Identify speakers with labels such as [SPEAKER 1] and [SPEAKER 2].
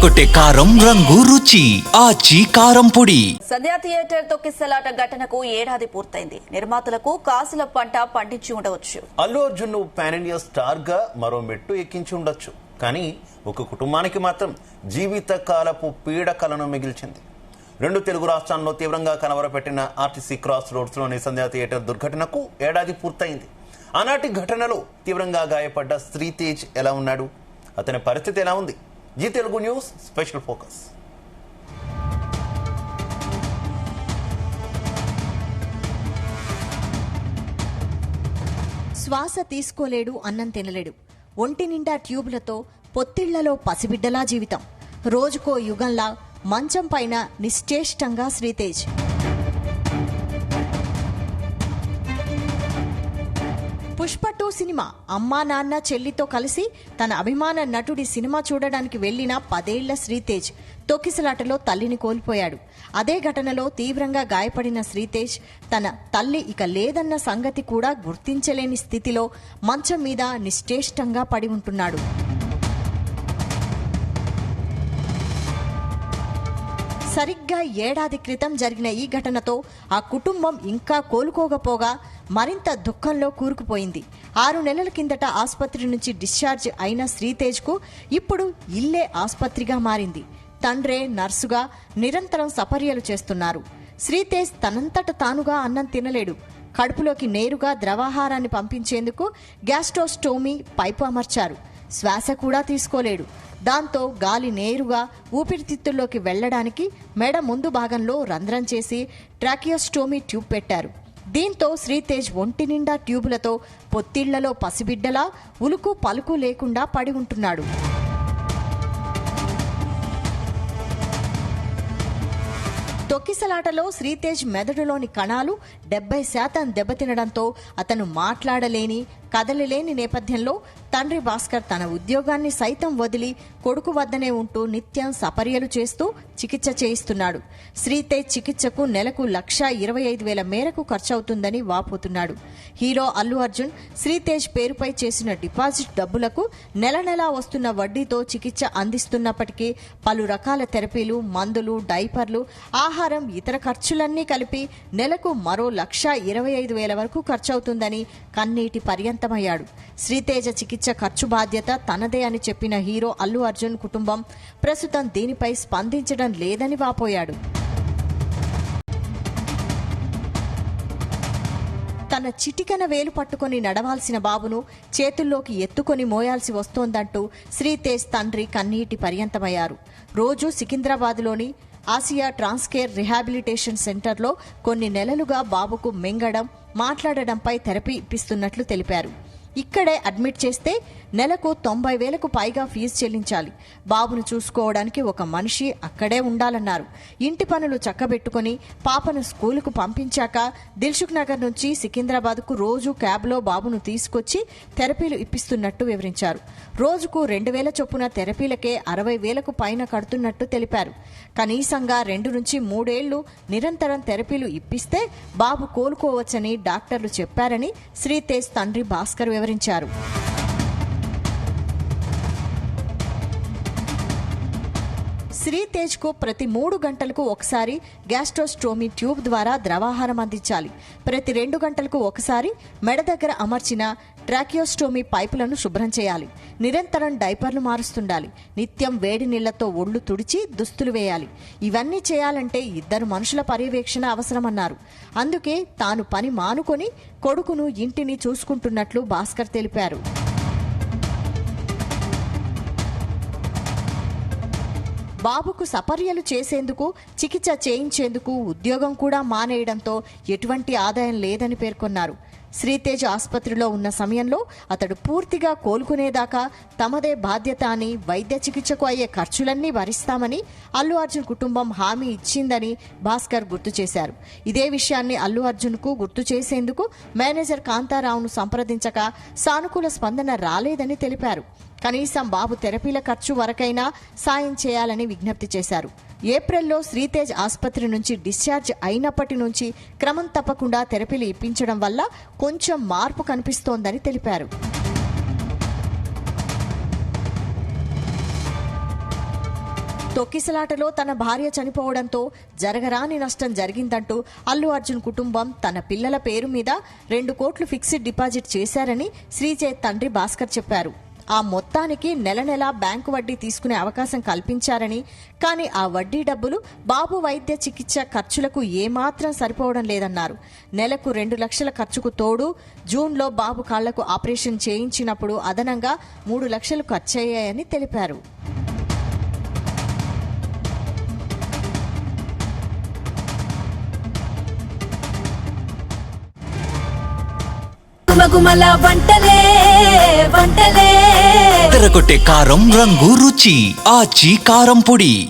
[SPEAKER 1] అదరగొట్టే కారం రంగు రుచి ఆచి కారం పొడి.
[SPEAKER 2] సంధ్యా థియేటర్ తొక్కిసలాట ఘటనకు ఏడాది పూర్తయింది. నిర్మాతలకు కాసుల పంట పండించి ఉండవచ్చు.
[SPEAKER 3] అల్లు అర్జున్ ను పాన్ ఇండియా స్టార్ గా మరో మెట్టు ఎక్కించి ఉండొచ్చు. కానీ ఒక కుటుంబానికి మాత్రం జీవిత కాలపు పీడకలను మిగిల్చింది. రెండు తెలుగు రాష్ట్రాల్లో తీవ్రంగా కలవరపెట్టిన ఆర్టీసీ క్రాస్ రోడ్స్ లోని సంధ్యా థియేటర్ దుర్ఘటనకు ఏడాది పూర్తయింది. ఆనాటి ఘటనలో తీవ్రంగా గాయపడ్డ శ్రీతేజ్ ఎలా ఉన్నాడు, అతని పరిస్థితి ఎలా ఉంది? Zee Telugu news special focus.
[SPEAKER 4] శ్వాస తీసుకోలేడు, అన్నం తినలేడు. ఒంటి నిండా ట్యూబులతో పొత్తిళ్లలో పసిబిడ్డలా జీవితం. రోజుకో యుగంలా మంచం పైన నిశ్చేష్టంగా శ్రీతేజ్. పుష్ప 2 సినిమా అమ్మా నాన్న చెల్లితో కలిసి తన అభిమాన నటుడి సినిమా చూడడానికి వెళ్లిన 10 ఏళ్ల శ్రీతేజ్ తొక్కిసలాటలో తల్లిని కోల్పోయాడు. అదే ఘటనలో తీవ్రంగా గాయపడిన శ్రీతేజ్ తన తల్లి ఇక లేదన్న సంగతి కూడా గుర్తించలేని స్థితిలో మంచం మీద నిశ్చేష్టంగా పడి ఉంటున్నాడు. సరిగ్గా ఏడాది క్రితం జరిగిన ఈ ఘటనతో ఆ కుటుంబం ఇంకా కోలుకోకపోగా మరింత దుఃఖంలో కూరుకుపోయింది. 6 నెలల కిందట ఆసుపత్రి నుంచి డిశ్చార్జ్ అయిన శ్రీతేజ్కు ఇప్పుడు ఇల్లే ఆసుపత్రిగా మారింది. తండ్రే నర్సుగా నిరంతరం సపర్యలు చేస్తున్నారు. శ్రీతేజ్ తనంతట తానుగా అన్నం తినలేడు. కడుపులోకి నేరుగా ద్రవాహారాన్ని పంపించేందుకు గ్యాస్ట్రోస్టోమీ పైపు అమర్చారు. శ్వాస కూడా తీసుకోలేడు. దాంతో గాలి నేరుగా ఊపిరితిత్తుల్లోకి వెళ్లడానికి మెడ ముందు భాగంలో రంధ్రం చేసి ట్రాకియోస్టోమీ ట్యూబ్ పెట్టారు. దీంతో శ్రీతేజ్ ఒంటి నిండా ట్యూబులతో పొత్తిళ్లలో పసిబిడ్డలా ఉలుకు పలుకు లేకుండా పడి ఉంటున్నాడు. తొక్కిసలాటలో శ్రీతేజ్ మెదడులోని కణాలు 70% దెబ్బతినడంతో అతను మాట్లాడలేని, కదలలేని నేపథ్యంలో తండ్రి భాస్కర్ తన ఉద్యోగాన్ని సైతం వదిలి కొడుకు వద్దనే ఉంటూ నిత్యం సపర్యలు చేస్తూ చికిత్స చేయిస్తున్నాడు. శ్రీతేజ్ చికిత్సకు నెలకు 1,25,000 మేరకు ఖర్చవుతుందని వాపోతున్నాడు. హీరో అల్లు అర్జున్ శ్రీతేజ్ పేరుపై చేసిన డిపాజిట్ డబ్బులకు నెల నెలా వస్తున్న వడ్డీతో చికిత్స అందిస్తున్నప్పటికీ పలు రకాల థెరపీలు, మందులు, డైపర్లు, ఆహారం, ఇతర ఖర్చులన్నీ కలిపి నెలకు మరో 1,25,000 వరకు ఖర్చవుతుందని కన్నీటి పర్యంతమయ్యాడు. శ్రీతేజ చికిత్స ఖర్చు బాధ్యత తనదే అని చెప్పిన హీరో అల్లు అర్జున్ కుటుంబం ప్రస్తుతం దీనిపై స్పందించడం లేదని వాపోయాడు. తన చిటికన వేలు పట్టుకొని నడవాల్సిన బాబును చేతుల్లోకి ఎత్తుకొని మోయాల్సి వస్తోందంటూ శ్రీతేజ్ తండ్రి కన్నీటి పర్యంతమయ్యారు. రోజు సికింద్రాబాద్లోని ఆసియా ట్రాన్స్కేర్ రిహాబిలిటేషన్ సెంటర్లో కొన్ని నెలలుగా బాబుకు మింగడం, మాట్లాడడంపై థెరపీ ఇప్పిస్తున్నట్లు తెలిపారు. ఇక్కడే అడ్మిట్ చేస్తే నెలకు 90,000కు పైగా ఫీజు చెల్లించాలి. బాబును చూసుకోవడానికి ఒక మనిషి అక్కడే ఉండాలన్నారు. ఇంటి పనులు చక్కబెట్టుకుని పాపను స్కూలుకు పంపించాక దిల్సుఖ్ నగర్ నుంచి సికింద్రాబాద్కు రోజు క్యాబ్లో బాబును తీసుకొచ్చి థెరపీలు ఇప్పిస్తున్నట్టు వివరించారు. రోజుకు 2,000 చొప్పున థెరపీలకే 60,000కు పైన కడుతున్నట్టు తెలిపారు. కనీసంగా 2 నుంచి 3 ఏళ్లు నిరంతరం థెరపీలు ఇప్పిస్తే బాబు కోలుకోవచ్చని డాక్టర్లు చెప్పారని శ్రీతేజ్ తండ్రి భాస్కర్ వివరించారు. శ్రీతేజ్కు ప్రతి 3 గంటలకు ఒకసారి గ్యాస్ట్రోస్టోమీ ట్యూబ్ ద్వారా ద్రవాహారం అందించాలి. ప్రతి 2 గంటలకు ఒకసారి మెడ దగ్గర అమర్చిన ట్రాకియోస్టోమీ పైపులను శుభ్రం చేయాలి. నిరంతరం డైపర్లు మారుస్తుండాలి. నిత్యం వేడి నీళ్లతో ఒళ్లు తుడిచి దుస్తులు వేయాలి. ఇవన్నీ చేయాలంటే 2 మనుషుల పర్యవేక్షణ అవసరమన్నారు. అందుకే తాను పని మానుకొని కొడుకును, ఇంటిని చూసుకుంటున్నట్లు భాస్కర్ తెలిపారు. బాబుకు సపర్యలు చేసేందుకు, చికిత్స చేయించేందుకు ఉద్యోగం కూడా మానేయడంతో ఎటువంటి ఆదాయం లేదని పేర్కొన్నారు. శ్రీతేజ్ ఆసుపత్రిలో ఉన్న సమయంలో అతడు పూర్తిగా కోలుకునేదాకా తమదే బాధ్యత అని, వైద్య చికిత్సకు అయ్యే ఖర్చులన్నీ భరిస్తామని అల్లు అర్జున్ కుటుంబం హామీ ఇచ్చిందని భాస్కర్ గుర్తు చేశారు. ఇదే విషయాన్ని అల్లు అర్జున్కు గుర్తు చేసేందుకు మేనేజర్ కాంతారావును సంప్రదించక సానుకూల స్పందన రాలేదని తెలిపారు. కనీసం బాబు థెరపీల ఖర్చు వరకైనా సాయం చేయాలని విజ్ఞప్తి చేశారు. ఏప్రిల్లో శ్రీతేజ్ ఆసుపత్రి నుంచి డిశ్చార్జ్ అయినప్పటి నుంచి క్రమం తప్పకుండా థెరపీలు ఇప్పించడం వల్ల కొంచెం మార్పు కనిపిస్తోందని తెలిపారు. తొక్కిసలాటలో తన భార్య చనిపోవడంతో జరగరాని నష్టం జరిగిందంటూ అల్లు అర్జున్ కుటుంబం తన పిల్లల పేరు మీద 2 కోట్లు ఫిక్స్డ్ డిపాజిట్ చేశారని శ్రీతేజ్ తండ్రి భాస్కర్ చెప్పారు. ఆ మొత్తానికి నెల నెలా బ్యాంకు వడ్డీ తీసుకునే అవకాశం కల్పించారని, కానీ ఆ వడ్డీ డబ్బులు బాబు వైద్య చికిత్స ఖర్చులకు ఏమాత్రం సరిపోవడం లేదన్నారు. నెలకు 2 లక్షల ఖర్చుకు తోడు జూన్లో బాబు కాళ్లకు ఆపరేషన్ చేయించినప్పుడు అదనంగా 3 లక్షలు ఖర్చయ్యాయని తెలిపారు.
[SPEAKER 5] గుమగుమల వంటలే వంటలే
[SPEAKER 1] తెరకొట్టే కారం రంగు రుచి ఆచి కారం పొడి.